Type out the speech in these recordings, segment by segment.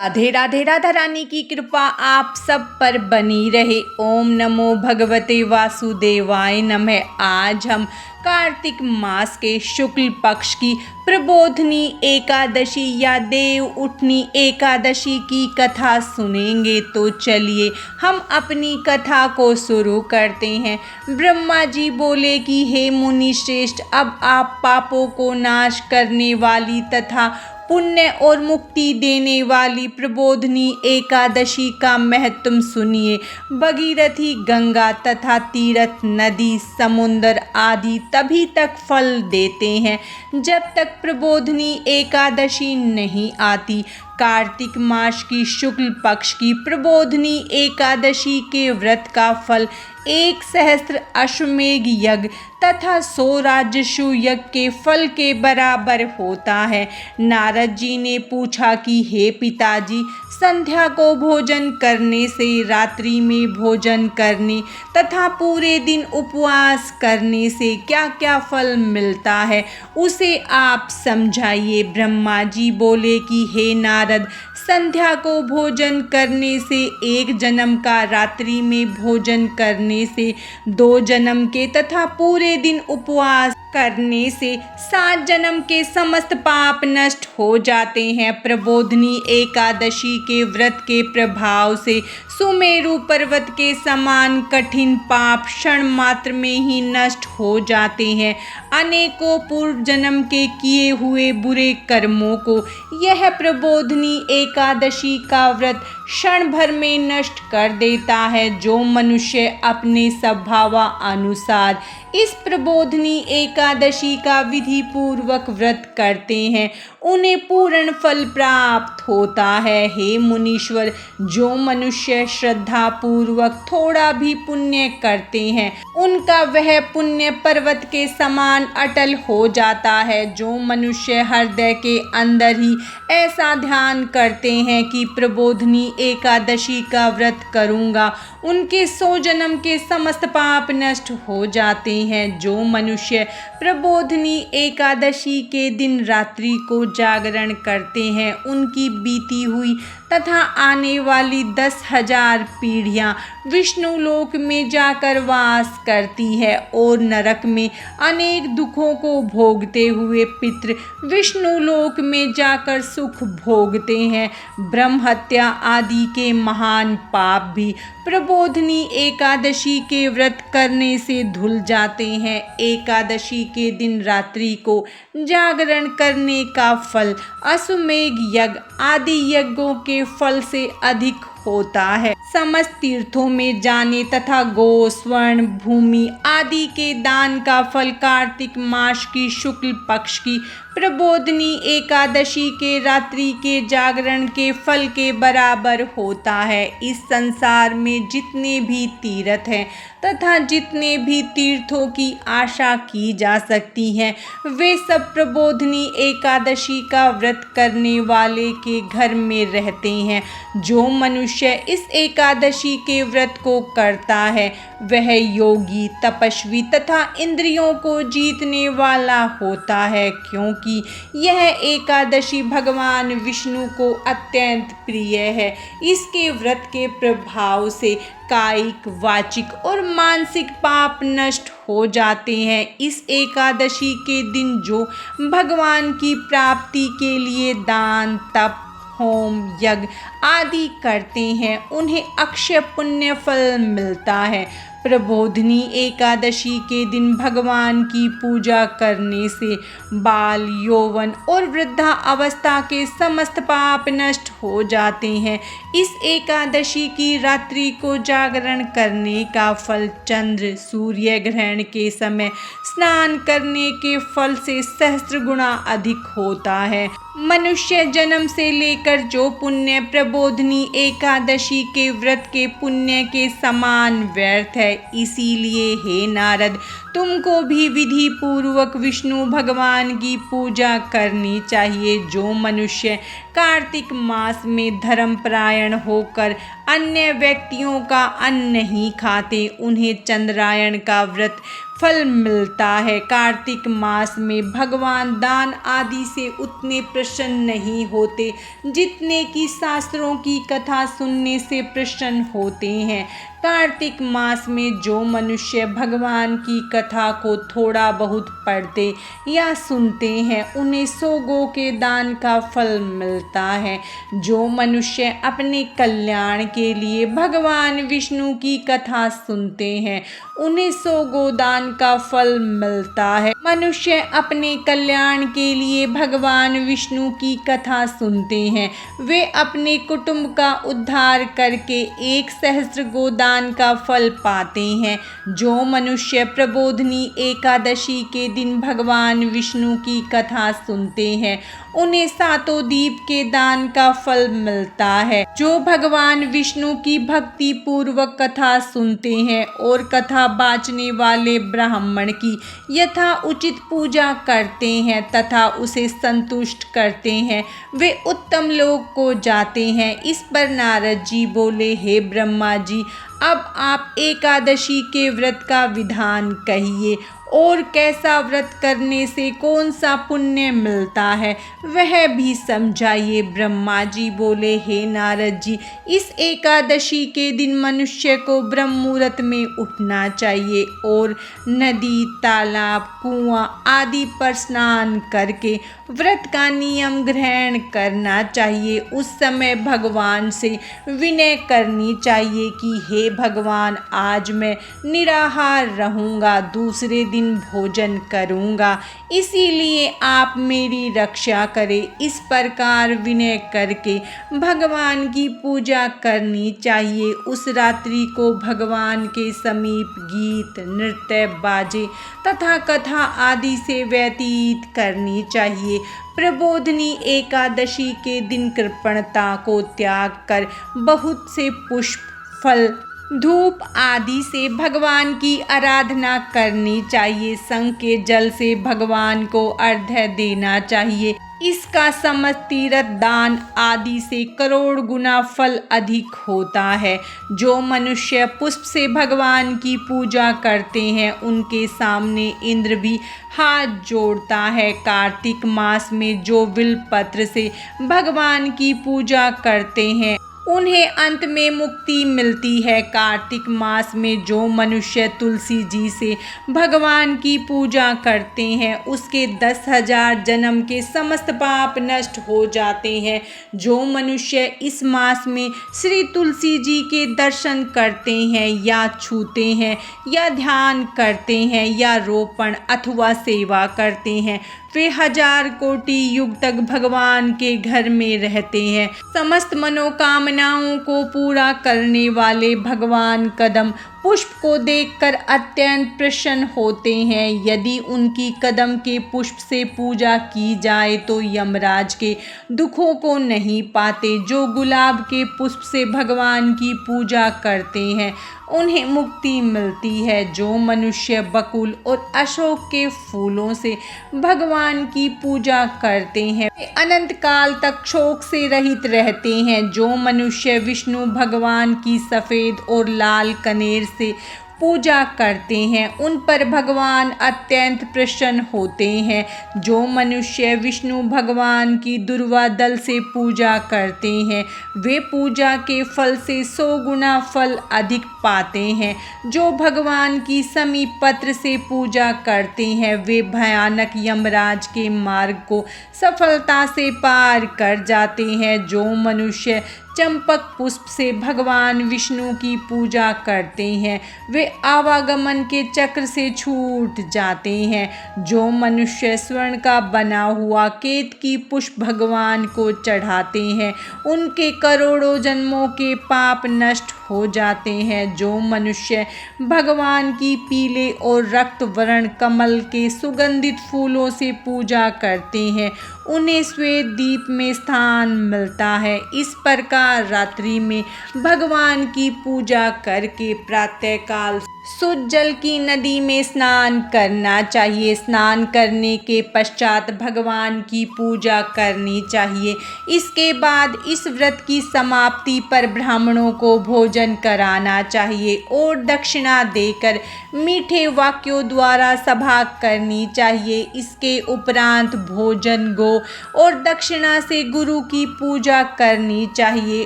राधे राधे। राधा रानी की कृपा आप सब पर बनी रहे। ओम नमो भगवते वासुदेवाय नमः। आज हम कार्तिक मास के शुक्ल पक्ष की प्रबोधनी एकादशी या देव उठनी एकादशी की कथा सुनेंगे। तो चलिए हम अपनी कथा को शुरू करते हैं। ब्रह्मा जी बोले कि हे मुनि श्रेष्ठ, अब आप पापों को नाश करने वाली तथा पुण्य और मुक्ति देने वाली प्रबोधनी एकादशी का महत्व सुनिए। भगीरथी, गंगा तथा तीर्थ, नदी, समुद्र आदि तभी तक फल देते हैं जब तक प्रबोधनी एकादशी नहीं आती। कार्तिक मास की शुक्ल पक्ष की प्रबोधनी एकादशी के व्रत का फल 1 सहस्त्र अश्वमेघ यज्ञ तथा 100 राजस्व यज्ञ के फल के बराबर होता है। नारद जी ने पूछा कि हे पिताजी, संध्या को भोजन करने से, रात्रि में भोजन करने तथा पूरे दिन उपवास करने से क्या क्या फल मिलता है, उसे आप समझाइए। ब्रह्मा जी बोले कि हे नारद, संध्या को भोजन करने से 1 जन्म का, रात्रि में भोजन करने से 2 जन्म के तथा पूरे दिन उपवास करने से 7 जन्म के समस्त पाप नष्ट हो जाते हैं। प्रबोधनी एकादशी के व्रत के प्रभाव से सुमेरु पर्वत के समान कठिन पाप क्षण मात्र में ही नष्ट हो जाते हैं। अनेकों पूर्व जन्म के किए हुए बुरे कर्मों को यह प्रबोधनी एकादशी का व्रत क्षण भर में नष्ट कर देता है। जो मनुष्य अपने स्वभाव अनुसार इस प्रबोधनी एकादशी का विधि पूर्वक व्रत करते हैं, उन्हें पूर्ण फल प्राप्त होता है। हे मुनीश्वर, जो मनुष्य श्रद्धा पूर्वक थोड़ा भी पुण्य करते हैं, उनका वह पुण्य पर्वत के समान अटल हो जाता है। जो मनुष्य हृदय के अंदर ही ऐसा ध्यान करते हैं कि प्रबोधनी एकादशी का व्रत करूंगा, उनके 100 जन्म के समस्त पाप नष्ट हो जाते हैं। जो मनुष्य प्रबोधनी एकादशी के दिन रात्रि को जागरण करते हैं, उनकी बीती हुई तथा आने वाली 10,000 पीढ़ियाँ विष्णु लोक में जाकर वास करती है और नरक में अनेक दुखों को भोगते हुए पितृ विष्णु लोक में जाकर सुख भोगते हैं। ब्रह्म हत्या आदि के महान पाप भी प्रबोधनी एकादशी के व्रत करने से धुल जाते हैं। एकादशी के दिन रात्रि को जागरण करने का फल अश्वमेघ यज्ञ आदि यज्ञों के फल से अधिक होता है। समस्त तीर्थों में जाने तथा गो, स्वर्ण, भूमि आदि के दान का फल कार्तिक मास की शुक्ल पक्ष की प्रबोधनी एकादशी के रात्रि के जागरण के फल के बराबर होता है। इस संसार में जितने भी तीर्थ हैं तथा जितने भी तीर्थों की आशा की जा सकती है, वे सब प्रबोधनी एकादशी का व्रत करने वाले के घर में रहते हैं। जो मनुष्य इस एकादशी के व्रत को करता है, वह योगी, तपस्वी तथा इंद्रियों को जीतने वाला होता है, क्योंकि यह एकादशी भगवान विष्णु को अत्यंत प्रिय है। इसके व्रत के प्रभाव से कायिक, वाचिक और मानसिक पाप नष्ट हो जाते हैं। इस एकादशी के दिन जो भगवान की प्राप्ति के लिए दान, तप, होम, यज्ञ आदि करते हैं, उन्हें अक्षय पुण्य फल मिलता है। प्रबोधनी एकादशी के दिन भगवान की पूजा करने से बाल, यौवन और वृद्धा अवस्था के समस्त पाप नष्ट हो जाते हैं। इस एकादशी की रात्रि को जागरण करने का फल चंद्र सूर्य ग्रहण के समय स्नान करने के फल से सहस्त्र गुना अधिक होता है। मनुष्य जन्म से लेकर जो पुण्य प्रबोधनी एकादशी के व्रत के पुण्य के समान व्यर्थ है। इसीलिए हे नारद, तुमको भी विधि पूर्वक विष्णु भगवान की पूजा करनी चाहिए। जो मनुष्य कार्तिक मास में धर्मपरायण होकर अन्य व्यक्तियों का अन्न नहीं खाते, उन्हें चंद्रायण का व्रत फल मिलता है। कार्तिक मास में भगवान दान आदि से उतने प्रसन्न नहीं होते जितने कि शास्त्रों की कथा सुनने से प्रसन्न होते हैं। कार्तिक मास में जो मनुष्य भगवान की कथा को थोड़ा बहुत पढ़ते या सुनते हैं, उन्हें 100 गौ के दान का फल मिलता है। जो मनुष्य अपने कल्याण के लिए भगवान विष्णु की कथा सुनते हैं, उन्हें 100 गोदान का फल मिलता है। मनुष्य अपने कल्याण के लिए भगवान विष्णु की कथा सुनते हैं, वे अपने कुटुंब का उद्धार करके 1 सहस्त्र गोदान का फल पाते हैं। जो मनुष्य प्रबोधनी एकादशी के दिन भगवान विष्णु की कथा सुनते हैं, उन्हें 7 दीप के दान का फल मिलता है। जो भगवान विष्णु की भक्ति पूर्वक कथा सुनते हैं और कथा बाचने वाले ब्राह्मण की यथा उचित पूजा करते हैं तथा उसे संतुष्ट करते हैं, वे उत्तम लोक को जाते हैं। इस पर नारद जी बोले, हे ब्रह्मा जी, अब आप एकादशी के व्रत का विधान कहिए और कैसा व्रत करने से कौन सा पुण्य मिलता है, वह भी समझाइए। ब्रह्मा जी बोले, हे नारद जी, इस एकादशी के दिन मनुष्य को ब्रह्म मुहूर्त में उठना चाहिए और नदी, तालाब, कुआं आदि पर स्नान करके व्रत का नियम ग्रहण करना चाहिए। उस समय भगवान से विनय करनी चाहिए कि हे भगवान, आज मैं निराहार रहूँगा, दूसरे दिन भोजन करूँगा, इसीलिए आप मेरी रक्षा करें। इस प्रकार विनय करके भगवान की पूजा करनी चाहिए। उस रात्रि को भगवान के समीप गीत, नृत्य, बाजे तथा कथा आदि से व्यतीत करनी चाहिए। प्रबोधनी एकादशी के दिन कृपणता को त्याग कर बहुत से पुष्प, फल, धूप आदि से भगवान की आराधना करनी चाहिए। शंख के जल से भगवान को अर्घ्य देना चाहिए। इसका समस्त तीर्थ दान आदि से करोड़ गुना फल अधिक होता है। जो मनुष्य पुष्प से भगवान की पूजा करते हैं, उनके सामने इंद्र भी हाथ जोड़ता है। कार्तिक मास में जो बिल्वपत्र से भगवान की पूजा करते हैं, उन्हें अंत में मुक्ति मिलती है। कार्तिक मास में जो मनुष्य तुलसी जी से भगवान की पूजा करते हैं, उसके 10,000 जन्म के समस्त पाप नष्ट हो जाते हैं। जो मनुष्य इस मास में श्री तुलसी जी के दर्शन करते हैं या छूते हैं या ध्यान करते हैं या रोपण अथवा सेवा करते हैं, वे 1000 कोटि युग तक भगवान के घर में रहते हैं। समस्त मनोकामनाओं को पूरा करने वाले भगवान कदम पुष्प को देखकर अत्यंत प्रसन्न होते हैं। यदि उनकी कदम के पुष्प से पूजा की जाए तो यमराज के दुखों को नहीं पाते। जो गुलाब के पुष्प से भगवान की पूजा करते हैं, उन्हें मुक्ति मिलती है। जो मनुष्य बकुल और अशोक के फूलों से भगवान की पूजा करते हैं, वे अनंत काल तक शोक से रहित रहते हैं। जो मनुष्य विष्णु भगवान की सफ़ेद और लाल कनेर से पूजा करते हैं, उन पर भगवान अत्यंत प्रसन्न होते हैं। जो मनुष्य विष्णु भगवान की दुर्वा दल से पूजा करते हैं, वे पूजा के फल से 100 गुना फल अधिक पाते हैं। जो भगवान की समीप पत्र से पूजा करते हैं, वे भयानक यमराज के मार्ग को सफलता से पार कर जाते हैं। जो मनुष्य चंपक पुष्प से भगवान विष्णु की पूजा करते हैं, वे आवागमन के चक्र से छूट जाते हैं। जो मनुष्य स्वर्ण का बना हुआ केतकी पुष्प भगवान को चढ़ाते हैं, उनके करोड़ों जन्मों के पाप नष्ट हो जाते हैं। जो मनुष्य भगवान की पीले और रक्त वर्ण कमल के सुगंधित फूलों से पूजा करते हैं, उन्हें श्वेत दीप में स्थान मिलता है। इस प्रकार रात्रि में भगवान की पूजा करके प्रातःकाल शुद्ध जल की नदी में स्नान करना चाहिए। स्नान करने के पश्चात भगवान की पूजा करनी चाहिए। इसके बाद इस व्रत की समाप्ति पर ब्राह्मणों को भोजन कराना चाहिए और दक्षिणा देकर मीठे वाक्यों द्वारा सभा करनी चाहिए। इसके उपरांत भोजन गो और दक्षिणा से गुरु की पूजा करनी चाहिए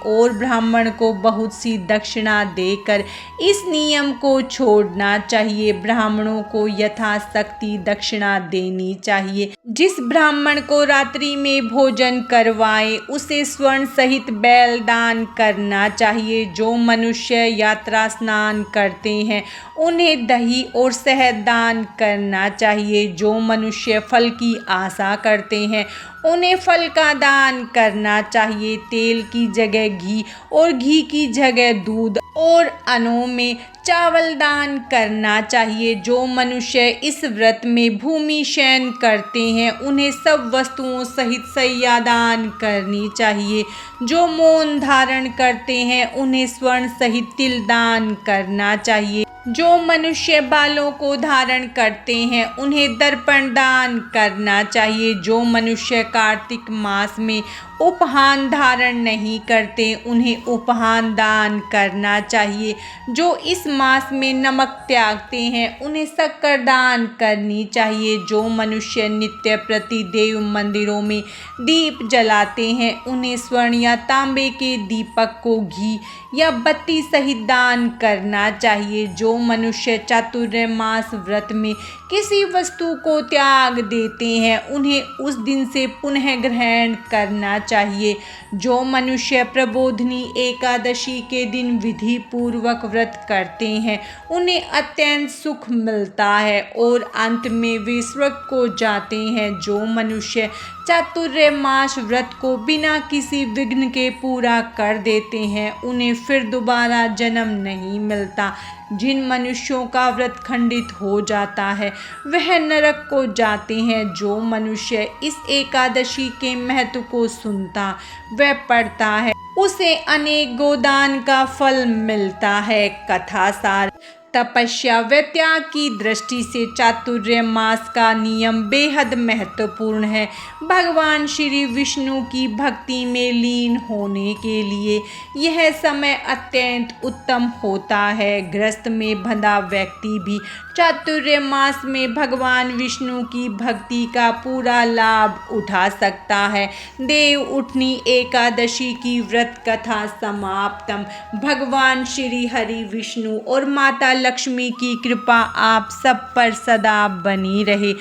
और ब्राह्मण को बहुत सी दक्षिणा देकर इस नियम को छोड़ना चाहिए। ब्राह्मणों को यथाशक्ति दक्षिणा देनी चाहिए। जिस ब्राह्मण को रात्रि में भोजन करवाए उसे स्वर्ण सहित बैल दान करना चाहिए। जो मनुष्य यात्रा स्नान करते हैं उन्हें दही और शहद दान करना चाहिए। जो मनुष्य फल की आशा करते हैं उन्हें फल का दान करना चाहिए। तेल की जगह घी और घी की जगह दूध और अन्नों में चावल दान करना चाहिए। जो मनुष्य इस व्रत में भूमि शयन करते हैं उन्हें सब वस्तुओं सहित शय्या दान करनी चाहिए। जो मौन धारण करते हैं उन्हें स्वर्ण सहित तिल दान करना चाहिए। जो मनुष्य बालों को धारण करते हैं उन्हें दर्पण दान करना चाहिए। जो मनुष्य कार्तिक मास में उपहान धारण नहीं करते उन्हें उपहान दान करना चाहिए। जो इस मास में नमक त्यागते हैं उन्हें शक्कर दान करनी चाहिए। जो मनुष्य नित्य प्रति देव मंदिरों में दीप जलाते हैं उन्हें स्वर्ण या तांबे के दीपक को घी या बत्ती सहित दान करना चाहिए। जो मनुष्य चातुर्मास व्रत में किसी वस्तु को त्याग देते हैं उन्हें उस दिन से पुनः ग्रहण करना चाहिए। जो मनुष्य प्रबोधिनी एकादशी के दिन विधि पूर्वक व्रत करते हैं उन्हें अत्यंत सुख मिलता है और अंत में वे स्वर्ग को जाते हैं। जो मनुष्य चातुर्मास व्रत को बिना किसी विघ्न के पूरा कर देते हैं उन्हें फिर दोबारा जन्म नहीं मिलता। जिन मनुष्यों का व्रत खंडित हो जाता है वह नरक को जाते हैं। जो मनुष्य इस एकादशी के महत्व को सुनता व पढ़ता है उसे अनेक गोदान का फल मिलता है। कथा सार तपस्या व त्याग की दृष्टि से चातुर्मास का नियम बेहद महत्वपूर्ण है। भगवान श्री विष्णु की भक्ति में लीन होने के लिए यह समय अत्यंत उत्तम होता है। गृहस्थ में बंधा व्यक्ति भी चातुर्मास में भगवान विष्णु की भक्ति का पूरा लाभ उठा सकता है। देव उठनी एकादशी की व्रत कथा समाप्तम। भगवान श्री हरि विष्णु और माता लक्ष्मी की कृपा आप सब पर सदा बनी रहे।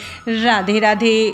राधे राधे।